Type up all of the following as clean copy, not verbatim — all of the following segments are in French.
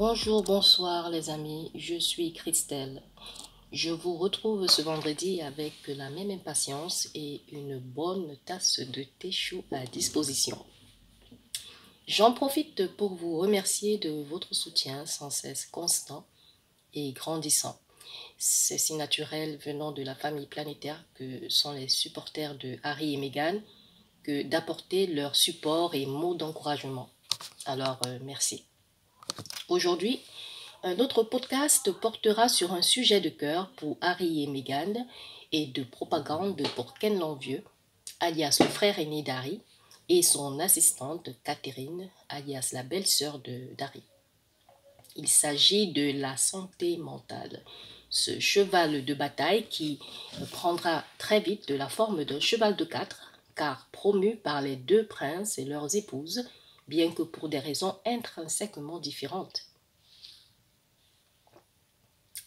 Bonjour, bonsoir les amis, je suis Christelle. Je vous retrouve ce vendredi avec la même impatience et une bonne tasse de thé chaud à disposition. J'en profite pour vous remercier de votre soutien sans cesse constant et grandissant. C'est si naturel venant de la famille planétaire que sont les supporters de Harry et Meghan que d'apporter leur support et mots d'encouragement. Alors, merci. Aujourd'hui, un autre podcast portera sur un sujet de cœur pour Harry et Meghan et de propagande pour Ken l'Envieux, alias le frère aîné d'Harry, et son assistante Catherine, alias la belle-sœur d'Harry. Il s'agit de la santé mentale, ce cheval de bataille qui prendra très vite de la forme d'un cheval de 4, car promu par les deux princes et leurs épouses, bien que pour des raisons intrinsèquement différentes.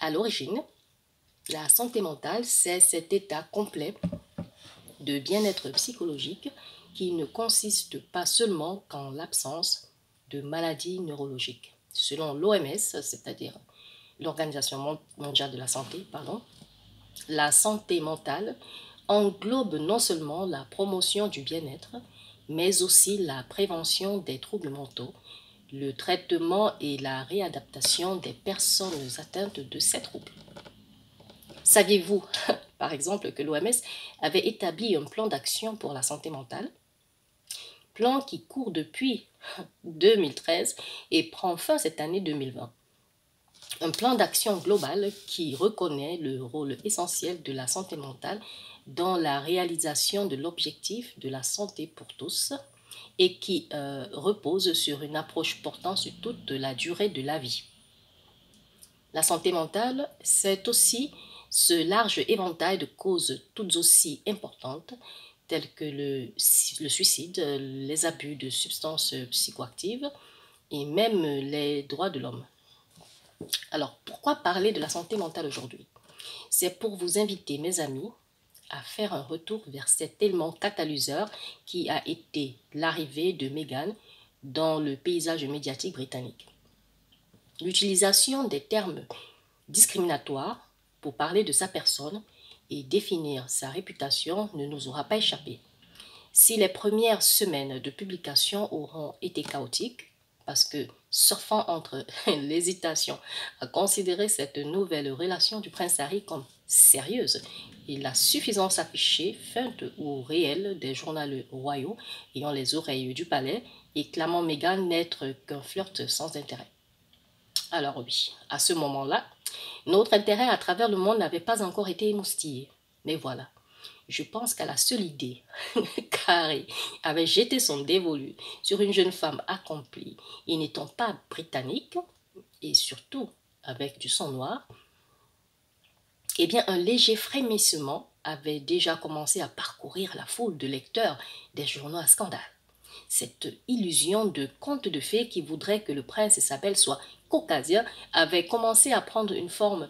À l'origine, la santé mentale, c'est cet état complet de bien-être psychologique qui ne consiste pas seulement qu'en l'absence de maladies neurologiques. Selon l'OMS, c'est-à-dire l'Organisation mondiale de la santé, la santé mentale englobe non seulement la promotion du bien-être, mais aussi la prévention des troubles mentaux, le traitement et la réadaptation des personnes atteintes de ces troubles. Saviez-vous, par exemple, que l'OMS avait établi un plan d'action pour la santé mentale, plan qui court depuis 2013 et prend fin cette année 2020. Un plan d'action global qui reconnaît le rôle essentiel de la santé mentale dans la réalisation de l'objectif de la santé pour tous et qui repose sur une approche portant sur toute la durée de la vie. La santé mentale, c'est aussi ce large éventail de causes toutes aussi importantes, telles que le suicide, les abus de substances psychoactives et même les droits de l'homme. Alors, pourquoi parler de la santé mentale aujourd'hui? C'est pour vous inviter, mes amis, à faire un retour vers cet élément catalyseur qui a été l'arrivée de Meghan dans le paysage médiatique britannique. L'utilisation des termes discriminatoires pour parler de sa personne et définir sa réputation ne nous aura pas échappé. Si les premières semaines de publication auront été chaotiques, parce que surfant entre l'hésitation à considérer cette nouvelle relation du prince Harry comme sérieuse et la suffisance affichée, feinte ou réelle des journaux royaux ayant les oreilles du palais et clamant Meghan n'être qu'un flirt sans intérêt. Alors oui, à ce moment-là, notre intérêt à travers le monde n'avait pas encore été émoustillé. Mais voilà, je pense qu'à la seule idée qu'Harry avait jeté son dévolu sur une jeune femme accomplie et n'étant pas britannique, et surtout avec du sang noir, eh bien un léger frémissement avait déjà commencé à parcourir la foule de lecteurs des journaux à scandale. Cette illusion de conte de fées qui voudrait que le prince et sa belle soient caucasiens avait commencé à prendre une forme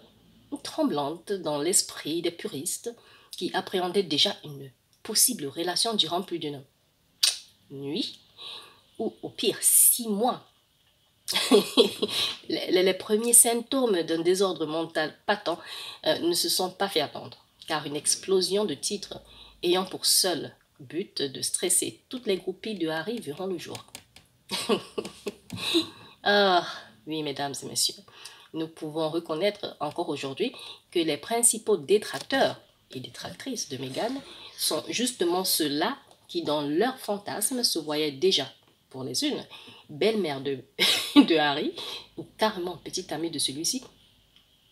tremblante dans l'esprit des puristes qui appréhendaient déjà une possible relation durant plus d'une nuit ou au pire 6 mois. les premiers symptômes d'un désordre mental patent ne se sont pas fait attendre, car une explosion de titres ayant pour seul but de stresser toutes les groupies de Harry verront le jour. Ah, oui, mesdames et messieurs, nous pouvons reconnaître encore aujourd'hui que les principaux détracteurs et détractrices de Meghan sont justement ceux-là qui, dans leur fantasme, se voyaient déjà, pour les unes, belle-mère de Harry, ou carrément petite amie de celui-ci,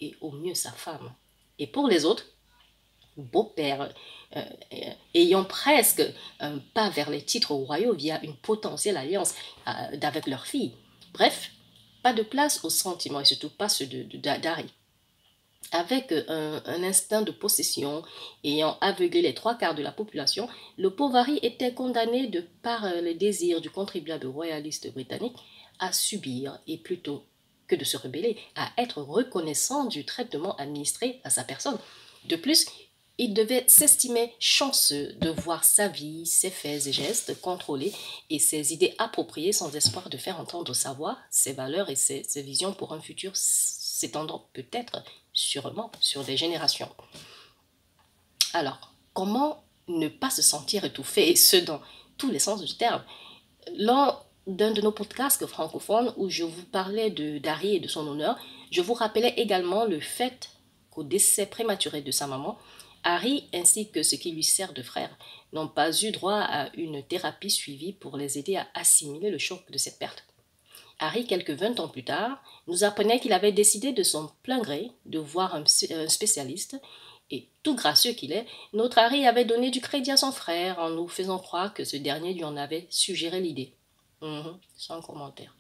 et au mieux sa femme. Et pour les autres, beau-père, ayant presque un pas vers les titres royaux via une potentielle alliance avec leur fille. Bref, pas de place aux sentiments et surtout pas ceux d'Harry. Avec un instinct de possession ayant aveuglé les 3/4 de la population, le pauvre Harry était condamné de par les désirs du contribuable royaliste britannique à subir et plutôt que de se rebeller, à être reconnaissant du traitement administré à sa personne. De plus, Il devait s'estimer chanceux de voir sa vie, ses faits et gestes contrôlés et ses idées appropriées sans espoir de faire entendre sa voix, ses valeurs et ses visions pour un futur s'étendant peut-être, sûrement, sur des générations. Alors, comment ne pas se sentir étouffé, et ce dans tous les sens du terme? Lors d'un de nos podcasts francophones où je vous parlais d'Harry et de son honneur, je vous rappelais également le fait qu'au décès prématuré de sa maman, Harry ainsi que ce qui lui sert de frère n'ont pas eu droit à une thérapie suivie pour les aider à assimiler le choc de cette perte. Harry, quelques 20 ans plus tard, nous apprenait qu'il avait décidé de son plein gré de voir un spécialiste et tout gracieux qu'il est, notre Harry avait donné du crédit à son frère en nous faisant croire que ce dernier lui en avait suggéré l'idée. Sans commentaire.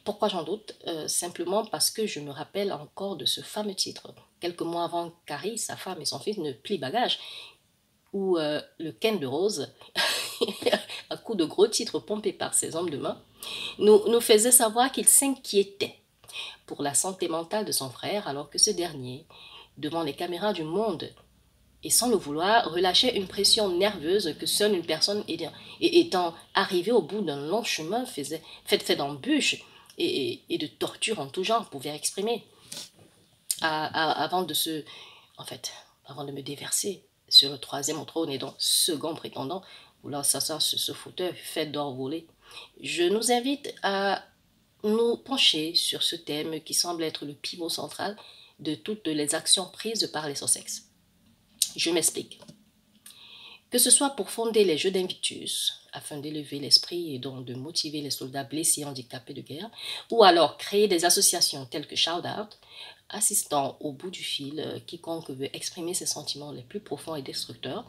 Pourquoi j'en doute? Simplement parce que je me rappelle encore de ce fameux titre, quelques mois avant qu'Harry, sa femme et son fils ne plient bagage, où le Ken de Rose, à coup de gros titres pompés par ses hommes de main, nous faisait savoir qu'il s'inquiétait pour la santé mentale de son frère alors que ce dernier, devant les caméras du monde et sans le vouloir, relâchait une pression nerveuse que seule une personne étant arrivée au bout d'un long chemin fait d'embûches et de tortures en tout genre pouvait exprimer. Avant de me déverser sur le troisième trône et donc second prétendant, vouloir s'asseoir sur ce fauteuil fait d'or volé, je nous invite à nous pencher sur ce thème qui semble être le pivot central de toutes les actions prises par les Sussex. Je m'explique. Que ce soit pour fonder les Jeux d'Invictus, afin d'élever l'esprit et donc de motiver les soldats blessés et handicapés de guerre, ou alors créer des associations telles que Shout Out, assistant au bout du fil quiconque veut exprimer ses sentiments les plus profonds et destructeurs,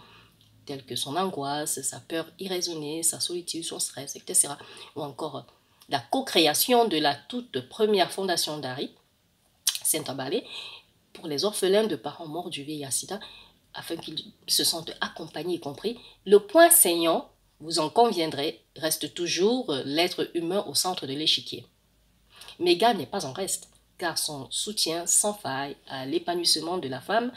tels que son angoisse, sa peur irraisonnée, sa solitude, son stress, etc. Ou encore la co-création de la toute première fondation d'Harry, Saint-Abalé, pour les orphelins de parents morts du VIH-Sida, afin qu'ils se sentent accompagnés et compris. Le point saignant, vous en conviendrez, reste toujours l'être humain au centre de l'échiquier. Meghan n'est pas en reste, car son soutien sans faille à l'épanouissement de la femme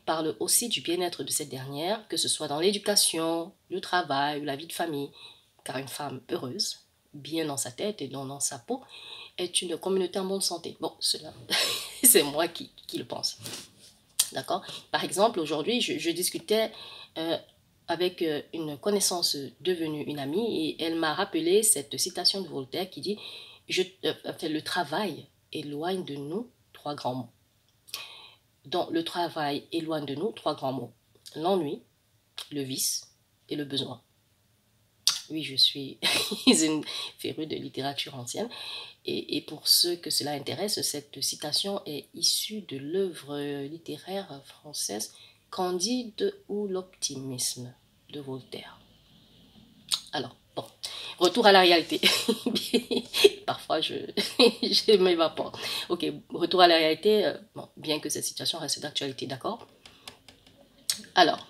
parle aussi du bien-être de cette dernière, que ce soit dans l'éducation, le travail ou la vie de famille, car une femme heureuse, bien dans sa tête et dans sa peau, est une communauté en bonne santé. Bon, cela, c'est moi qui le pense. D'accord? Par exemple, aujourd'hui, je discutais avec une connaissance devenue une amie et elle m'a rappelé cette citation de Voltaire qui dit le travail éloigne de nous trois grands mots. Donc, le travail éloigne de nous trois grands mots. L'ennui, le vice et le besoin. Oui, je suis une férue de littérature ancienne. Et pour ceux que cela intéresse, cette citation est issue de l'œuvre littéraire française Candide ou l'optimisme de Voltaire. Alors, bon, retour à la réalité. Parfois, je m'évapore. Ok, retour à la réalité, bien que cette situation reste d'actualité, d'accord? Alors,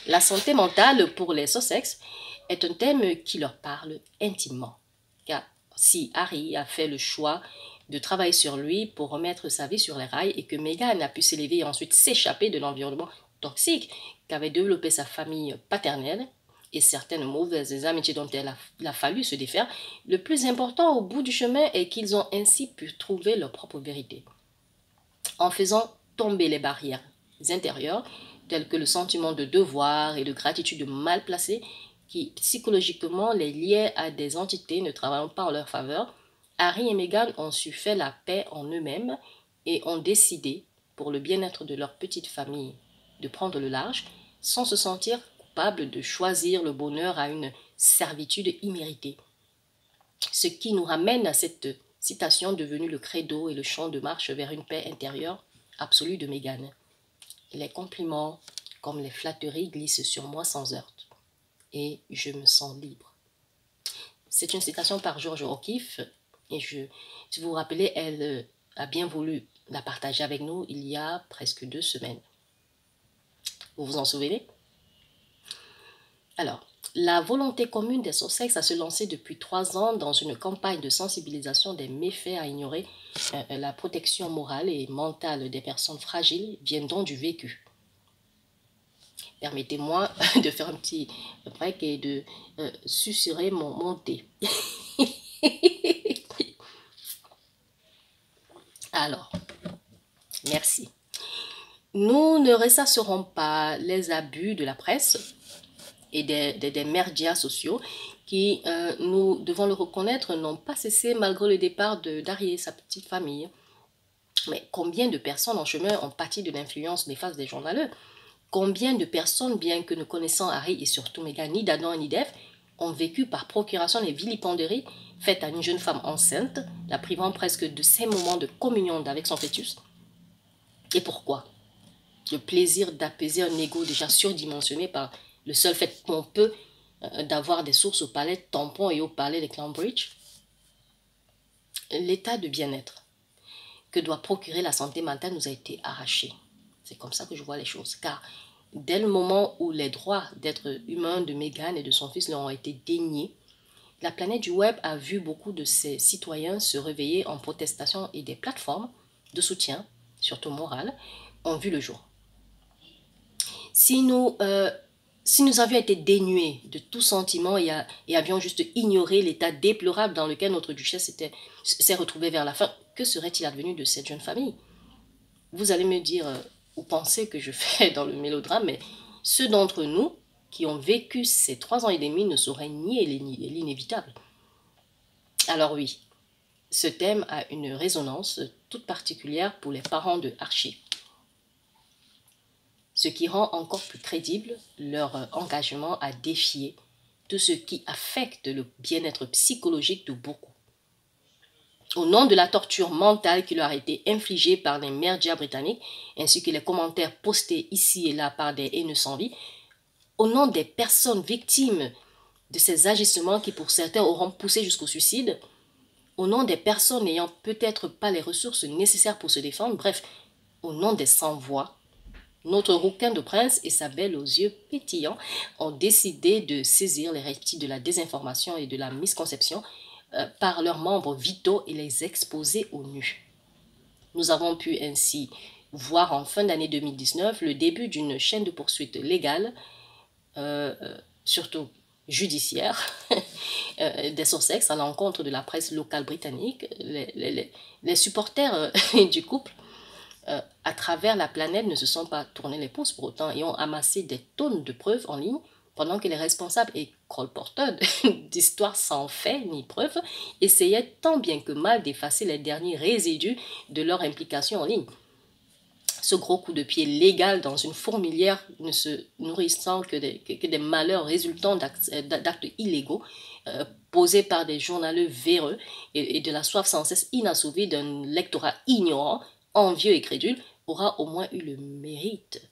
la santé mentale pour les Sussex est un thème qui leur parle intimement. Car si Harry a fait le choix de travailler sur lui pour remettre sa vie sur les rails et que Meghan a pu s'élever et ensuite s'échapper de l'environnement toxique qu'avait développé sa famille paternelle et certaines mauvaises amitiés dont il a fallu se défaire, le plus important au bout du chemin est qu'ils ont ainsi pu trouver leur propre vérité. En faisant tomber les barrières intérieures, telles que le sentiment de devoir et de gratitude mal placé, qui psychologiquement les liaient à des entités ne travaillant pas en leur faveur, Harry et Meghan ont su faire la paix en eux-mêmes et ont décidé, pour le bien-être de leur petite famille, de prendre le large, sans se sentir coupables de choisir le bonheur à une servitude imméritée. Ce qui nous ramène à cette citation devenue le credo et le chant de marche vers une paix intérieure absolue de Meghan. Les compliments, comme les flatteries, glissent sur moi sans heurte. Et je me sens libre. C'est une citation par George O'Keeffe. Et si vous vous rappelez, elle a bien voulu la partager avec nous il y a presque 2 semaines. Vous vous en souvenez? Alors, la volonté commune des Sussex à se lancer depuis 3 ans dans une campagne de sensibilisation des méfaits à ignorer la protection morale et mentale des personnes fragiles vient donc du vécu. Permettez-moi de faire un petit break et de susurrer mon thé. Alors, merci. Nous ne ressasserons pas les abus de la presse et des médias sociaux qui, nous devons le reconnaître, n'ont pas cessé malgré le départ d'Harry et sa petite famille. Mais combien de personnes en chemin ont pâti de l'influence néfaste des journaleux? Combien de personnes, bien que ne connaissant Harry et surtout Meghan ni d'Adam ni d'Ève, ont vécu par procuration les vilipendéries faites à une jeune femme enceinte, la privant presque de ses moments de communion avec son fœtus? Et pourquoi? Le plaisir d'apaiser un ego déjà surdimensionné par le seul fait pompeux d'avoir des sources au palais de Tampon et au palais de Cambridge. L'état de bien-être que doit procurer la santé mentale nous a été arraché. C'est comme ça que je vois les choses. Car dès le moment où les droits d'être humain de Meghan et de son fils leur ont été déniés, la planète du web a vu beaucoup de ses citoyens se réveiller en protestation et des plateformes de soutien, surtout moral, ont vu le jour. Si nous avions été dénués de tout sentiment et avions juste ignoré l'état déplorable dans lequel notre duchesse s'est retrouvée vers la fin, que serait-il advenu de cette jeune famille? Vous allez me dire, ou penser que je fais dans le mélodrame, mais ceux d'entre nous qui ont vécu ces 3 ans et demi ne sauraient nier l'inévitable. Alors oui, ce thème a une résonance toute particulière pour les parents de Archie, ce qui rend encore plus crédible leur engagement à défier tout ce qui affecte le bien-être psychologique de beaucoup. Au nom de la torture mentale qui leur a été infligée par les médias britanniques, ainsi que les commentaires postés ici et là par des haineux sans vie, au nom des personnes victimes de ces agissements qui pour certains auront poussé jusqu'au suicide, au nom des personnes n'ayant peut-être pas les ressources nécessaires pour se défendre, bref, au nom des sans-voix, notre rouquin de prince et sa belle aux yeux pétillants ont décidé de saisir les reptiles de la désinformation et de la misconception par leurs membres vitaux et les exposer au nu. Nous avons pu ainsi voir en fin d'année 2019 le début d'une chaîne de poursuites légales, surtout judiciaire, des Sussex à l'encontre de la presse locale britannique. Les supporters du couple à travers la planète ne se sont pas tournés les pouces pour autant et ont amassé des tonnes de preuves en ligne pendant que les responsables et colporteurs d'histoires sans fait ni preuves essayaient tant bien que mal d'effacer les derniers résidus de leur implication en ligne. Ce gros coup de pied légal dans une fourmilière ne se nourrissant que des malheurs résultant d'actes illégaux posés par des journaleux véreux et de la soif sans cesse inassouvie d'un lectorat ignorant, envieux et crédule, aura au moins eu le mérite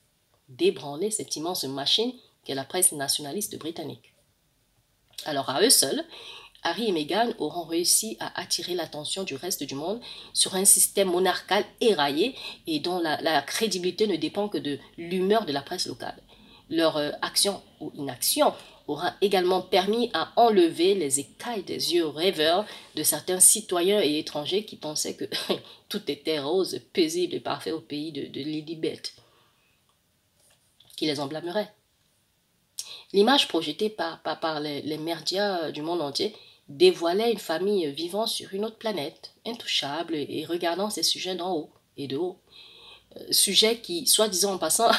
d'ébranler cette immense machine qu'est la presse nationaliste britannique. Alors à eux seuls, Harry et Meghan auront réussi à attirer l'attention du reste du monde sur un système monarcal éraillé et dont la crédibilité ne dépend que de l'humeur de la presse locale. Leur action ou inaction aura également permis à enlever les écailles des yeux rêveurs de certains citoyens et étrangers qui pensaient que tout était rose, paisible et parfait au pays de Lilibet, qui les en blâmerait. L'image projetée par les médias du monde entier dévoilait une famille vivant sur une autre planète, intouchable et regardant ces sujets d'en haut et de haut. Sujets qui, soi-disant en passant,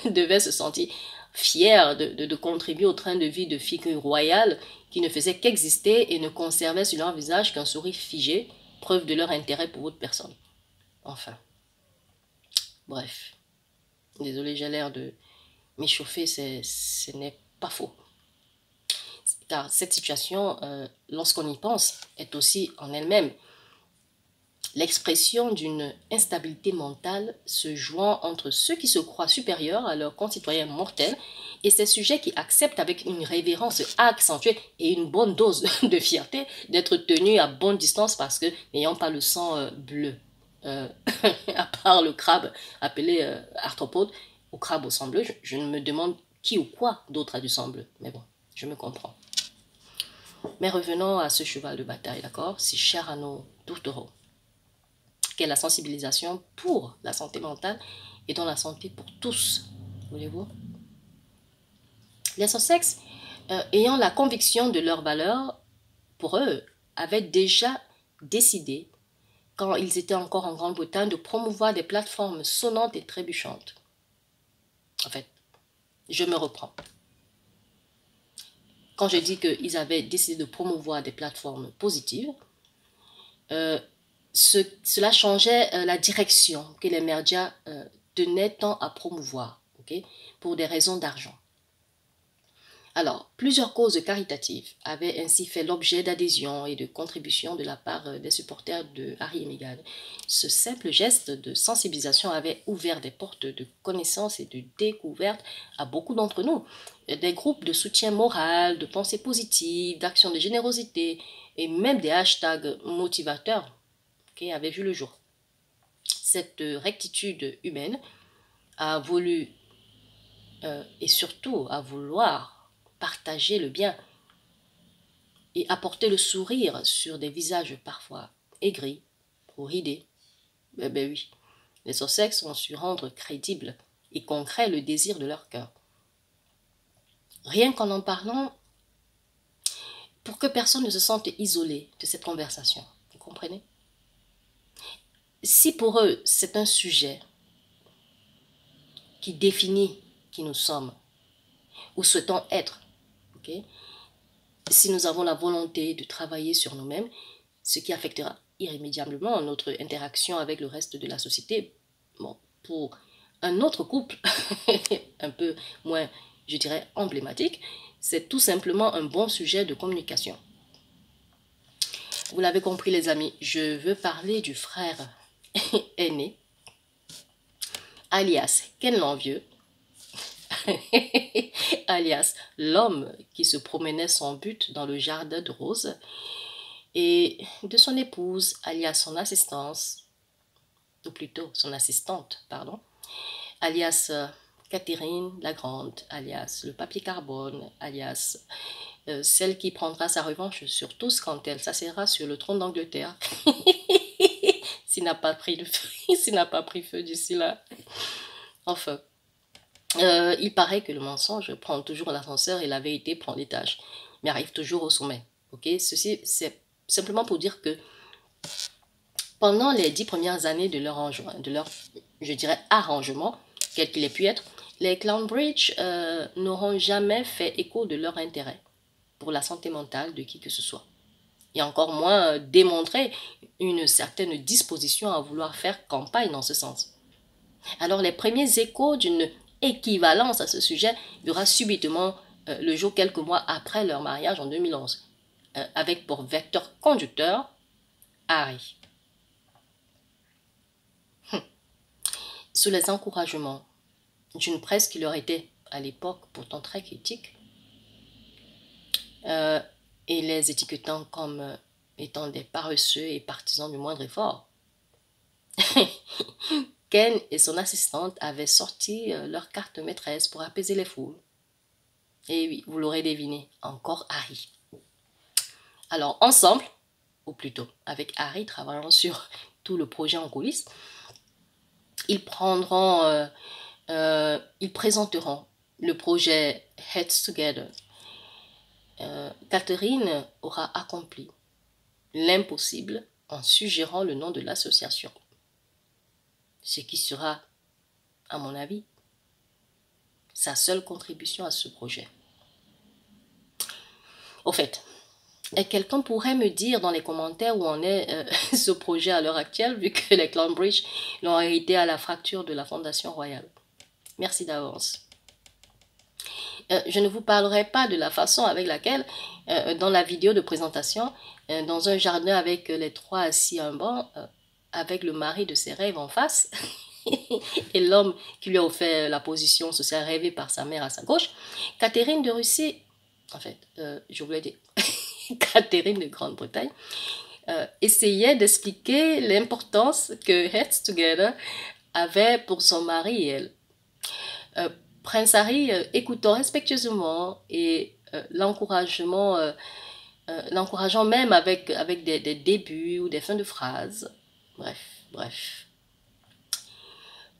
devaient se sentir fiers de contribuer au train de vie de figures royales qui ne faisaient qu'exister et ne conservaient sur leur visage qu'un sourire figé, preuve de leur intérêt pour autre personne. Enfin. Bref. Désolé, j'ai l'air de m'échauffer, ce n'est pas faux. Car cette situation, lorsqu'on y pense, est aussi en elle-même l'expression d'une instabilité mentale se jouant entre ceux qui se croient supérieurs à leurs concitoyens mortels et ces sujets qui acceptent avec une révérence accentuée et une bonne dose de fierté d'être tenus à bonne distance parce que n'ayant pas le sang bleu, à part le crabe appelé arthropode ou crabe au sang bleu, je ne me demande qui ou quoi d'autre a du sang bleu, mais bon, je me comprends. Mais revenons à ce cheval de bataille, d'accord, si cher à nos tourtereaux, qu'est la sensibilisation pour la santé mentale et dans la santé pour tous, voulez-vous? Les Sussex, ayant la conviction de leur valeur, pour eux, avaient déjà décidé, quand ils étaient encore en Grande-Bretagne, de promouvoir des plateformes sonnantes et trébuchantes. En fait, je me reprends. Quand je dis qu'ils avaient décidé de promouvoir des plateformes positives, cela changeait la direction que les médias tenaient tant à promouvoir, okay, pour des raisons d'argent. Alors, plusieurs causes caritatives avaient ainsi fait l'objet d'adhésions et de contributions de la part des supporters de Harry et Meghan. Ce simple geste de sensibilisation avait ouvert des portes de connaissances et de découvertes à beaucoup d'entre nous. Des groupes de soutien moral, de pensée positive, d'action de générosité et même des hashtags motivateurs qui avaient vu le jour. Cette rectitude humaine a voulu et surtout à vouloir partager le bien et apporter le sourire sur des visages parfois aigris ou ridés. Ben oui, les Sussex ont su rendre crédible et concret le désir de leur cœur. Rien qu'en en parlant, pour que personne ne se sente isolé de cette conversation. Vous comprenez? Si pour eux, c'est un sujet qui définit qui nous sommes ou souhaitons être, okay? Si nous avons la volonté de travailler sur nous-mêmes, ce qui affectera irrémédiablement notre interaction avec le reste de la société. Bon, pour un autre couple, un peu moins, je dirais, emblématique, c'est tout simplement un bon sujet de communication. Vous l'avez compris les amis, je veux parler du frère aîné, alias Ken l'envieux, alias l'homme qui se promenait sans but dans le jardin de roses, et de son épouse, alias son assistante, ou plutôt son assistante, pardon, alias Catherine la Grande, alias le papier carbone, alias celle qui prendra sa revanche sur tous quand elle s'assiera sur le trône d'Angleterre. S'il n'a pas pris feu d'ici là. Enfin, il paraît que le mensonge prend toujours l'ascenseur et la vérité prend l'étage, mais arrive toujours au sommet. Okay? Ceci, c'est simplement pour dire que pendant les 10 premières années de leur, je dirais, arrangement, quel qu'il ait pu être, les Clownbridge n'auront jamais fait écho de leur intérêt pour la santé mentale de qui que ce soit. Et encore moins démontrer une certaine disposition à vouloir faire campagne dans ce sens. Alors les premiers échos d'une équivalence à ce sujet verra subitement le jour quelques mois après leur mariage en 2011, avec pour vecteur conducteur Harry. Sous les encouragements d'une presse qui leur était à l'époque pourtant très critique, et les étiquetant comme étant des paresseux et partisans du moindre effort, Ken et son assistante avaient sorti leur carte maîtresse pour apaiser les foules. Et oui, vous l'aurez deviné, encore Harry. Alors ensemble, ou plutôt avec Harry travaillant sur tout le projet en coulisses, ils présenteront le projet Heads Together. Catherine aura accompli l'impossible en suggérant le nom de l'association. Ce qui sera, à mon avis, sa seule contribution à ce projet. Au fait, quelqu'un pourrait me dire dans les commentaires où en est ce projet à l'heure actuelle, vu que les Clownbridge l'ont hérité à la fracture de la Fondation Royale. Merci d'avance. Je ne vous parlerai pas de la façon avec laquelle, dans la vidéo de présentation, dans un jardin avec les trois assis à un banc, avec le mari de ses rêves en face, et l'homme qui lui a offert la position sociale rêvée par sa mère à sa gauche, Catherine de Russie, en fait, je voulais dire Catherine de Grande-Bretagne, essayait d'expliquer l'importance que Heads Together avait pour son mari et elle. Prince Harry, écoutant respectueusement et l'encourageant même avec des débuts ou des fins de phrases. Bref.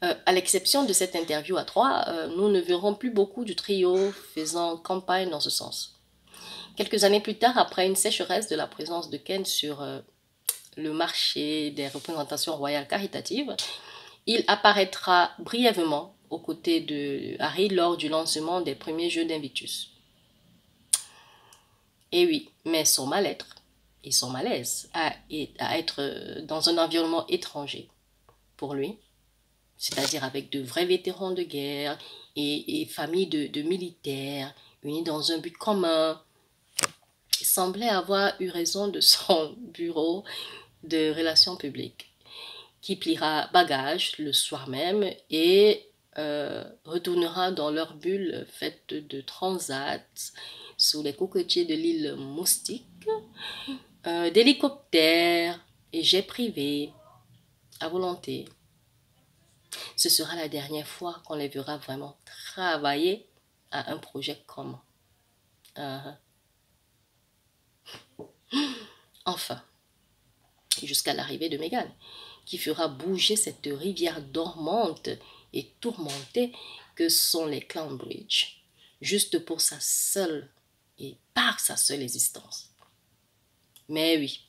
À l'exception de cette interview à trois, nous ne verrons plus beaucoup du trio faisant campagne dans ce sens. Quelques années plus tard, après une sécheresse de la présence de Ken sur le marché des représentations royales caritatives, il apparaîtra brièvement aux côtés de Harry lors du lancement des premiers Jeux d'Invitus. Et oui, mais son mal-être et son malaise à être dans un environnement étranger pour lui, c'est-à-dire avec de vrais vétérans de guerre et familles de militaires unis dans un but commun, semblait avoir eu raison de son bureau de relations publiques, qui pliera bagage le soir même et retournera dans leur bulle faite de transats sous les cocotiers de l'île Moustique, d'hélicoptères et jets privés à volonté. Ce sera la dernière fois qu'on les verra vraiment travailler à un projet commun. Enfin, jusqu'à l'arrivée de Meghan, qui fera bouger cette rivière dormante et tourmentée que sont les Clownbridge, juste pour sa seule et par sa seule existence. Mais oui,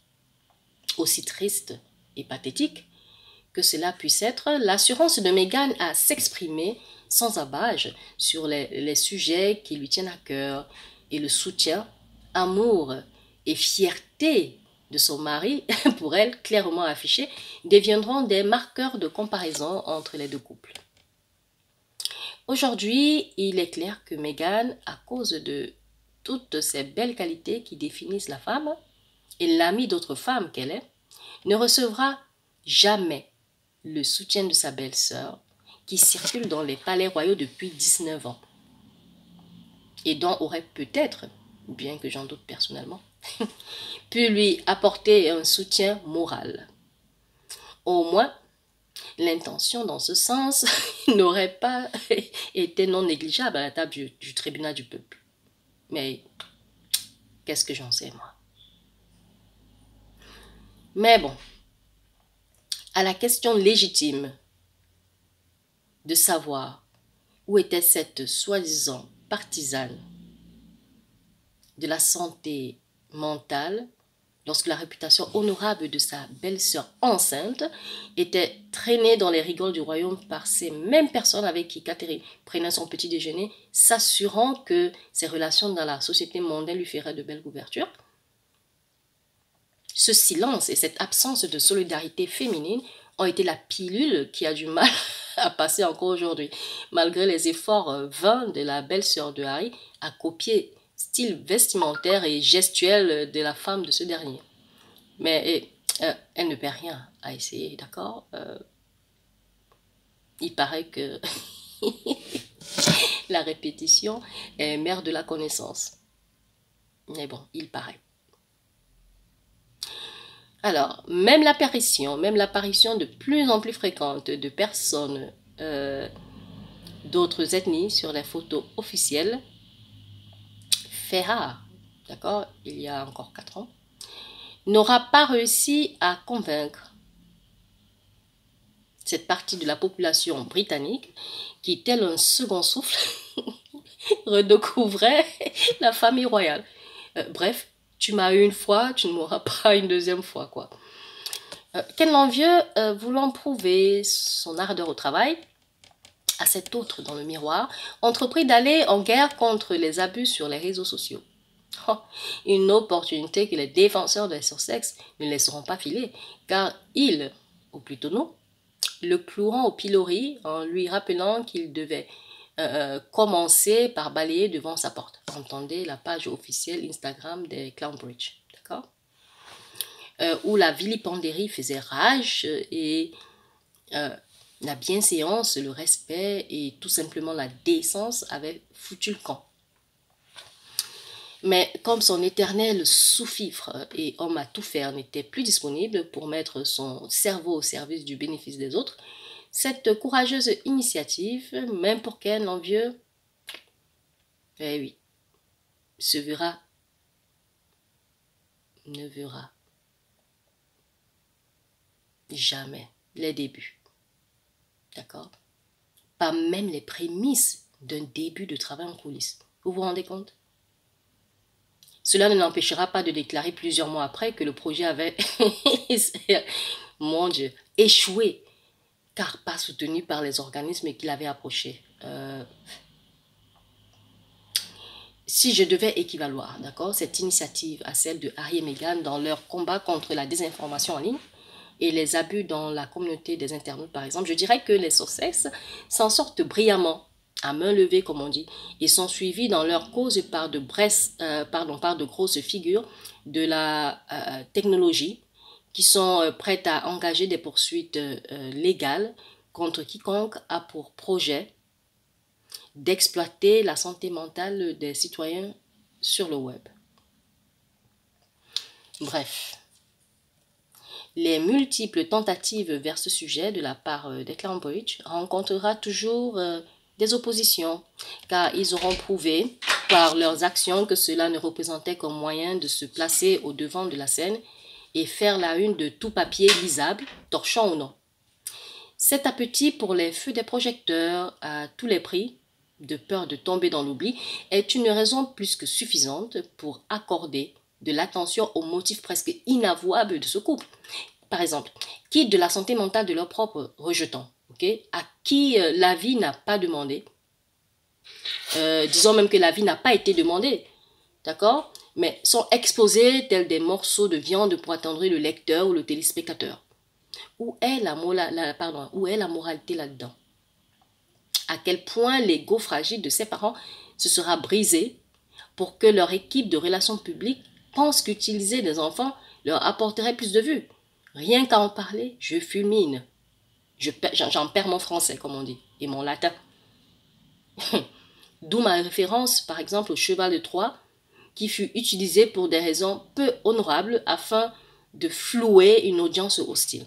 aussi triste et pathétique que cela puisse être, l'assurance de Meghan à s'exprimer sans ambages sur les sujets qui lui tiennent à cœur et le soutien, amour et fierté de son mari, pour elle clairement affichés, deviendront des marqueurs de comparaison entre les deux couples. Aujourd'hui, il est clair que Meghan, à cause de toutes ces belles qualités qui définissent la femme et l'amie d'autres femmes qu'elle est, ne recevra jamais le soutien de sa belle-sœur qui circule dans les palais royaux depuis 19 ans et dont aurait peut-être, bien que j'en doute personnellement, pu lui apporter un soutien moral. Au moins, l'intention dans ce sens n'aurait pas été non négligeable à la table du tribunal du peuple. Mais qu'est-ce que j'en sais, moi? Mais bon, à la question légitime de savoir où était cette soi-disant partisane de la santé mentale lorsque la réputation honorable de sa belle-sœur enceinte était traînée dans les rigoles du royaume par ces mêmes personnes avec qui Catherine prenait son petit déjeuner, s'assurant que ses relations dans la société mondaine lui feraient de belles couvertures. Ce silence et cette absence de solidarité féminine ont été la pilule qui a du mal à passer encore aujourd'hui, malgré les efforts vains de la belle-sœur de Harry à copier style vestimentaire et gestuel de la femme de ce dernier. Mais elle ne perd rien à essayer, d'accord? Il paraît que la répétition est mère de la connaissance. Mais bon, il paraît. Alors, même l'apparition de plus en plus fréquente de personnes d'autres ethnies sur les photos officielles, fait rare, d'accord, il y a encore 4 ans, n'aura pas réussi à convaincre cette partie de la population britannique qui, tel un second souffle, redécouvrait la famille royale. Bref, tu m'as eu une fois, tu ne m'auras pas une deuxième fois, quoi. Ken l'envieux, voulant prouver son ardeur au travail à cet autre dans le miroir, entreprit d'aller en guerre contre les abus sur les réseaux sociaux. Oh, une opportunité que les défenseurs de Sussex ne laisseront pas filer, car ils, ou plutôt nous, le cloueront au pilori en lui rappelant qu'il devait commencer par balayer devant sa porte. Entendez la page officielle Instagram des Clownbridge, d'accord? Où la vilipendérie faisait rage et la bienséance, le respect et tout simplement la décence avaient foutu le camp. Mais comme son éternel sous-fifre et homme à tout faire n'était plus disponible pour mettre son cerveau au service du bénéfice des autres, cette courageuse initiative, même pour Ken l'envieux, eh oui, ne verra jamais les débuts. D'accord? pas même les prémices d'un début de travail en coulisses. Vous vous rendez compte? Cela ne l'empêchera pas de déclarer plusieurs mois après que le projet avait, mon Dieu, échoué, car pas soutenu par les organismes qu'il avait approchés. Si je devais équivaloir, d'accord, cette initiative à celle de Harry et Meghan dans leur combat contre la désinformation en ligne et les abus dans la communauté des internautes, par exemple, je dirais que les Sussex s'en sortent brillamment, à main levée, comme on dit, et sont suivis dans leur cause par de grosses figures de la technologie qui sont prêtes à engager des poursuites légales contre quiconque a pour projet d'exploiter la santé mentale des citoyens sur le web. Bref, les multiples tentatives vers ce sujet de la part des Cambridge rencontrera toujours des oppositions, car ils auront prouvé par leurs actions que cela ne représentait qu'un moyen de se placer au devant de la scène et faire la une de tout papier lisable, torchant ou non. Cet appétit pour les feux des projecteurs à tous les prix, de peur de tomber dans l'oubli, est une raison plus que suffisante pour accorder de l'attention aux motifs presque inavouables de ce couple. Par exemple, quitte de la santé mentale de leur propre rejetant, à qui la vie n'a pas demandé, disons même que la vie n'a pas été demandée, d'accord, mais sont exposés tels des morceaux de viande pour attendrir le lecteur ou le téléspectateur. Où est la moralité là-dedans? À quel point l'ego fragile de ses parents se sera brisé pour que leur équipe de relations publiques pense qu'utiliser des enfants leur apporterait plus de vues. Rien qu'à en parler, je fulmine. J'en perds mon français, comme on dit, et mon latin. D'où ma référence, par exemple, au cheval de Troie, qui fut utilisé pour des raisons peu honorables afin de flouer une audience hostile.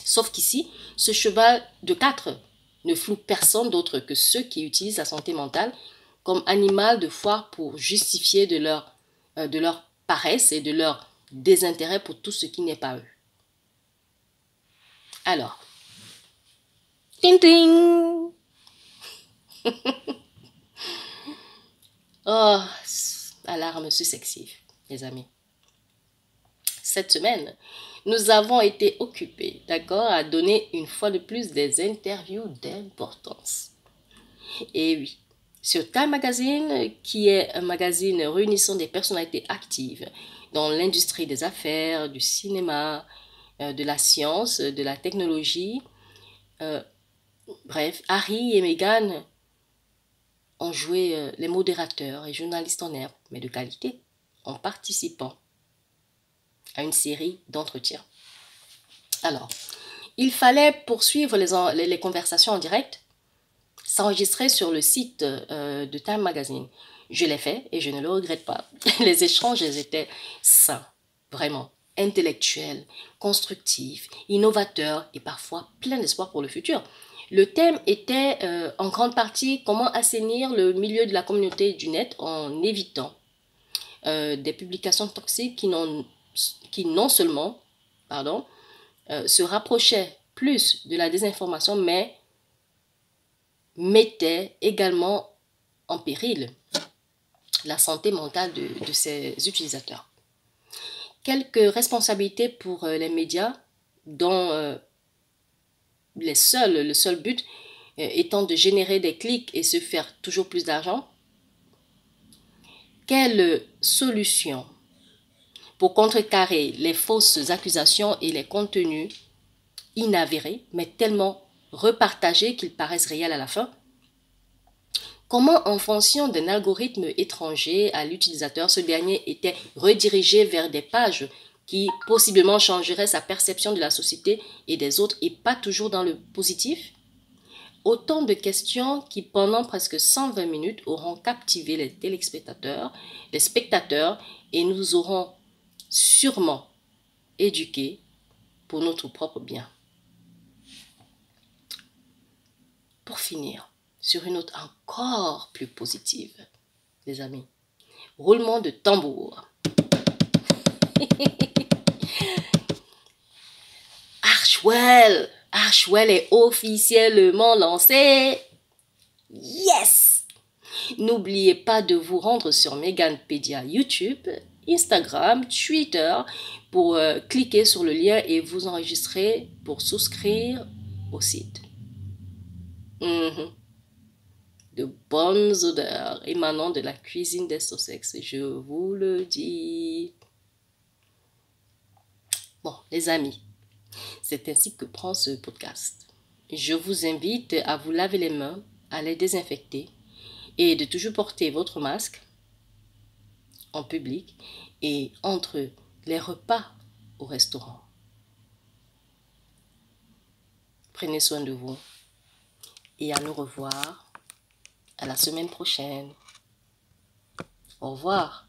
Sauf qu'ici, ce cheval de 4 ne floue personne d'autre que ceux qui utilisent la santé mentale comme animal de foire pour justifier de leur paresse et de leur désintérêt pour tout ce qui n'est pas eux. Alors, ting ting. Oh, alarme successive, les amis. Cette semaine, nous avons été occupés, d'accord, à donner une fois de plus des interviews d'importance. Et oui, sur Time Magazine, qui est un magazine réunissant des personnalités actives dans l'industrie des affaires, du cinéma, de la science, de la technologie. Bref, Harry et Meghan ont joué les modérateurs et journalistes en herbe, mais de qualité, en participant à une série d'entretiens. Alors, il fallait poursuivre les conversations en direct, s'enregistrer sur le site de Time Magazine. Je l'ai fait et je ne le regrette pas. Les échanges étaient sains, vraiment, intellectuels, constructifs, innovateurs et parfois pleins d'espoir pour le futur. Le thème était en grande partie comment assainir le milieu de la communauté du net en évitant des publications toxiques qui non seulement se rapprochaient plus de la désinformation, mais mettaient également en péril la santé mentale de ses utilisateurs. Quelques responsabilités pour les médias dont le seul but étant de générer des clics et se faire toujours plus d'argent. Quelle solution pour contrecarrer les fausses accusations et les contenus inavérés, mais tellement repartagés qu'ils paraissent réels à la fin? Comment, en fonction d'un algorithme étranger à l'utilisateur, ce dernier était redirigé vers des pages qui possiblement changeraient sa perception de la société et des autres et pas toujours dans le positif? Autant de questions qui, pendant presque 120 minutes, auront captivé les téléspectateurs, les spectateurs et nous auront sûrement éduqués pour notre propre bien. Pour finir, sur une note encore plus positive, les amis, roulement de tambour. Archwell! Archwell est officiellement lancé! Yes! N'oubliez pas de vous rendre sur Meganpedia YouTube, Instagram, Twitter pour cliquer sur le lien et vous enregistrer pour souscrire au site. De bonnes odeurs émanant de la cuisine des Sussex, je vous le dis. Bon, les amis, c'est ainsi que prend ce podcast. Je vous invite à vous laver les mains, à les désinfecter et de toujours porter votre masque en public et entre les repas au restaurant. Prenez soin de vous et à nous revoir à la semaine prochaine. Au revoir.